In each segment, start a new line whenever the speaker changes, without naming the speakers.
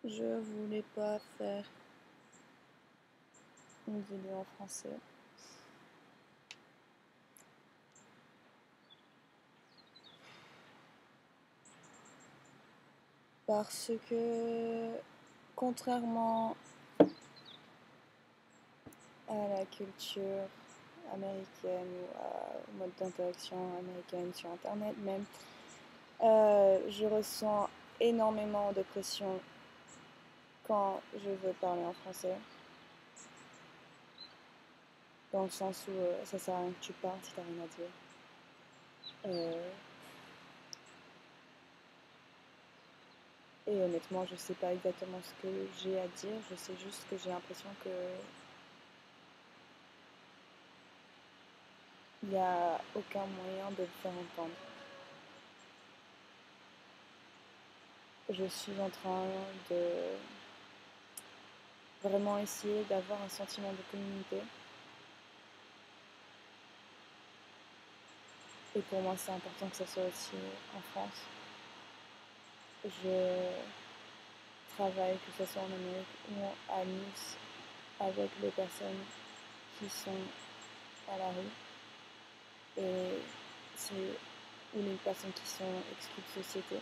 Je voulais pas faire une vidéo en français. Parce que, contrairement à la culture américaine ou au mode d'interaction américaine sur Internet même, je ressens énormément de pression quand je veux parler en français. Dans le sens où ça sert à rien que tu parles si t'as rien à dire. Et honnêtement, je sais pas exactement ce que j'ai à dire, je sais juste que j'ai l'impression que il n'y a aucun moyen de le faire entendre. Je suis en train de vraiment essayer d'avoir un sentiment de communauté. Et pour moi, c'est important que ça soit aussi en France. Je travaille, que ce soit en Amérique ou à Nice, avec les personnes qui sont à la rue. Ou les personnes qui sont exclues de société.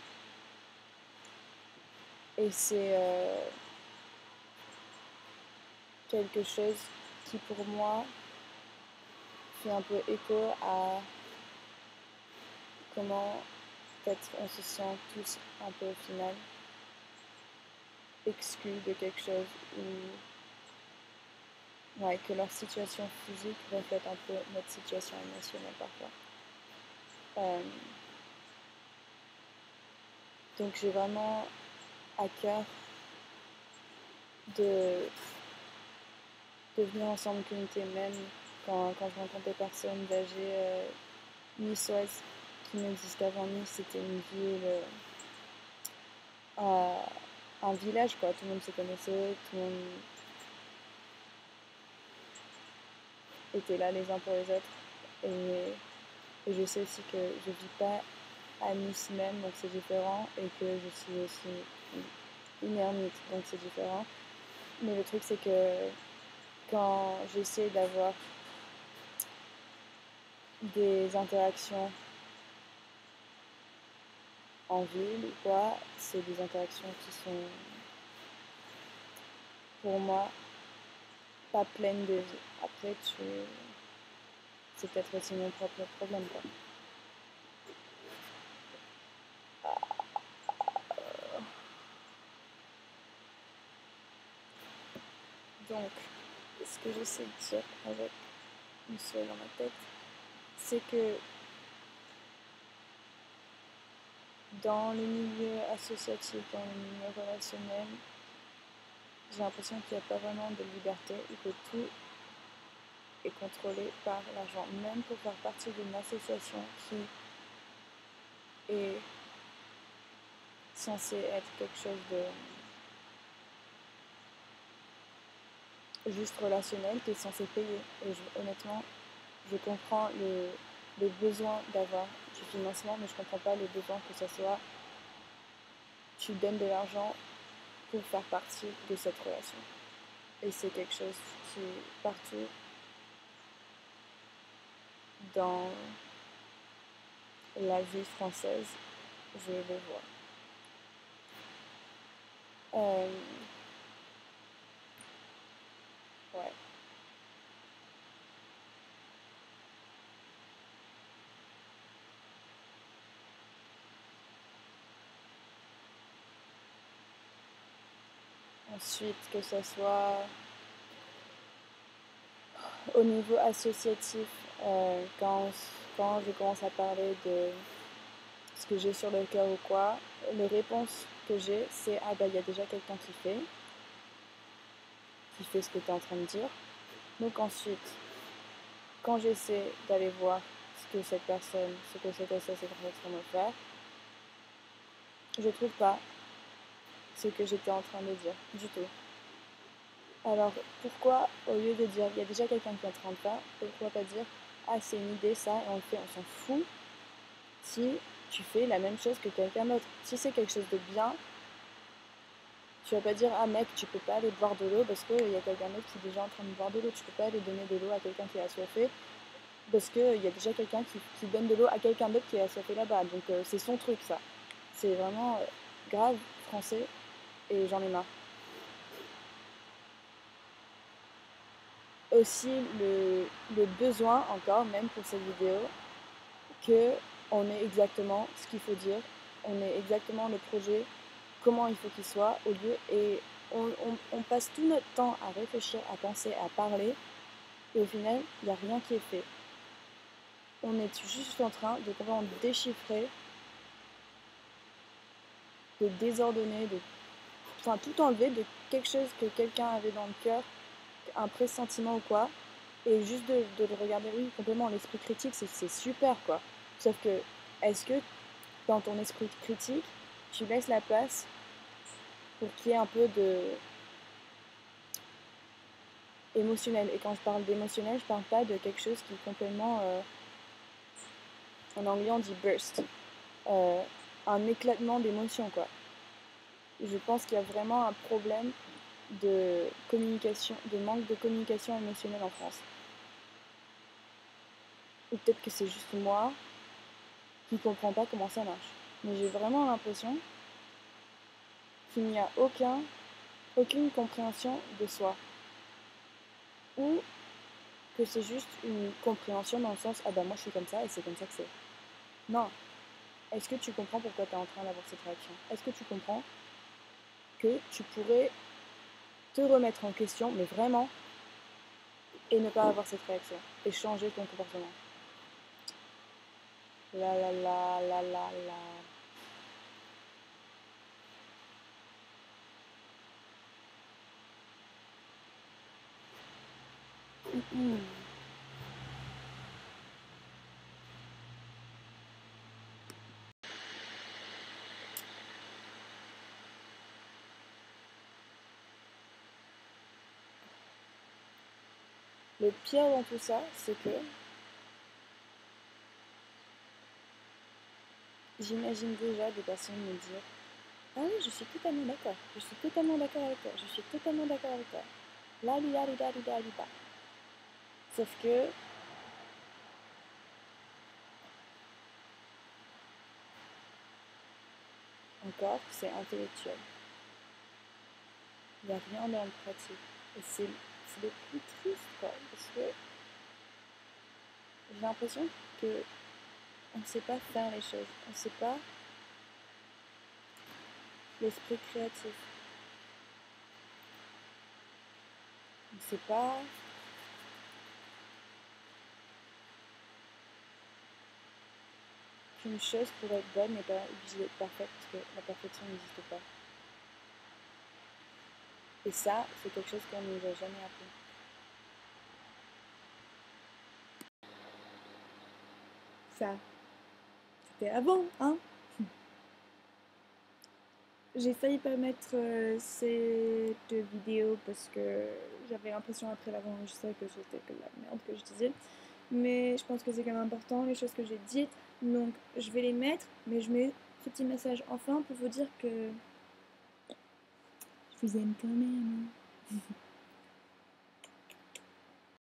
Et c'est quelque chose qui pour moi fait un peu écho à comment peut-être on se sent tous un peu au final exclus de quelque chose ou que leur situation physique reflète un peu notre situation émotionnelle parfois. Donc j'ai vraiment à cœur de venir ensemble en communauté, même quand je rencontre des personnes âgées niçoises qui me disent qu'avant Nice c'était une ville, un village quoi, tout le monde se connaissait, tout le monde était là les uns pour les autres. Et je sais aussi que je vis pas à Nice même, donc c'est différent, et que je suis aussi une ermite, donc c'est différent. Mais le truc c'est que quand j'essaie d'avoir des interactions en ville ou quoi, c'est des interactions qui sont pour moi pas pleines de vie. Après c'est peut-être aussi mon propre problème quoi. Donc ce que j'essaie de dire avec une seule dans ma tête, c'est que dans le milieu associatif, dans le milieu relationnel, j'ai l'impression qu'il n'y a pas vraiment de liberté et que tout est contrôlé par l'argent. Même pour faire partie d'une association qui est censée être quelque chose de juste relationnel, qui est censé payer. Et honnêtement, je comprends les besoins d'avoir du financement, mais je comprends pas les besoins que ce soit tu donnes de l'argent pour faire partie de cette relation. Et c'est quelque chose qui est partout dans la vie française, je le vois. Ouais. Ensuite, que ce soit au niveau associatif, quand je commence à parler de ce que j'ai sur le cœur ou quoi, les réponses que j'ai, c'est ah bah il y a déjà quelqu'un qui fait ce que tu es en train de dire. Donc ensuite, quand j'essaie d'aller voir ce que cette personne, ce que cette association est en train de faire, je trouve pas ce que j'étais en train de dire du tout. Alors pourquoi, au lieu de dire il y a déjà quelqu'un qui est en train de faire, pourquoi pas dire ah c'est une idée ça et on le fait, on s'en fout si tu fais la même chose que quelqu'un d'autre. Si c'est quelque chose de bien, tu vas pas dire ah mec tu peux pas aller boire de l'eau parce qu'il y a quelqu'un d'autre qui est déjà en train de boire de l'eau, tu peux pas aller donner de l'eau à quelqu'un qui est assoiffé parce qu'il y a déjà quelqu'un qui donne de l'eau à quelqu'un d'autre qui est assoiffé là-bas. Donc c'est son truc ça. C'est vraiment grave français et j'en ai marre. Aussi le besoin encore, même pour cette vidéo, que on ait exactement ce qu'il faut dire, on ait exactement le projet, comment il faut qu'il soit, au lieu et on passe tout notre temps à réfléchir, à penser, à parler, et au final, il n'y a rien qui est fait. On est juste en train de complètement déchiffrer, de désordonner, enfin tout enlever de quelque chose que quelqu'un avait dans le cœur, un pressentiment ou quoi, et juste de le regarder, oui, complètement, l'esprit critique, c'est super, quoi. Sauf que, est-ce que dans ton esprit critique, tu laisses la place pour qu'il y ait un peu de émotionnel. Et quand je parle d'émotionnel, je parle pas de quelque chose qui est complètement, en anglais on dit burst, euh, un éclatement d'émotions, quoi. Je pense qu'il y a vraiment un problème de communication, de manque de communication émotionnelle en France. Ou peut-être que c'est juste moi qui comprends pas comment ça marche. Mais j'ai vraiment l'impression qu'il n'y a aucune compréhension de soi. Ou que c'est juste une compréhension dans le sens ah bah moi je suis comme ça et c'est comme ça que c'est. Non. Est-ce que tu comprends pourquoi tu es en train d'avoir cette réaction? Est-ce que tu comprends que tu pourrais te remettre en question, mais vraiment, et ne pas avoir cette réaction, et changer ton comportement? La la la la la la. Le pire dans tout ça, c'est que j'imagine déjà des personnes me dire ah oui, je suis totalement d'accord, je suis totalement d'accord avec toi, je suis totalement d'accord avec toi. La li la li la li la li la. Sauf que encore, c'est intellectuel. Il n'y a rien dans le pratique. Et c'est le plus triste, quoi. Parce que j'ai l'impression que on ne sait pas faire les choses. On ne sait pas l'esprit créatif. On ne sait pas qu'une chose pour être bonne n'est pas obligée d'être parfaite parce que la perfection n'existe pas. Et ça, c'est quelque chose qu'on ne nous a jamais appris. Ça, c'était avant, hein? J'ai failli pas mettre cette vidéo parce que j'avais l'impression après l'avoir enregistrée que c'était que la merde que je disais. Mais je pense que c'est quand même important les choses que j'ai dites. Donc je vais les mettre, mais je mets ce petit message enfin pour vous dire que je vous aime quand même.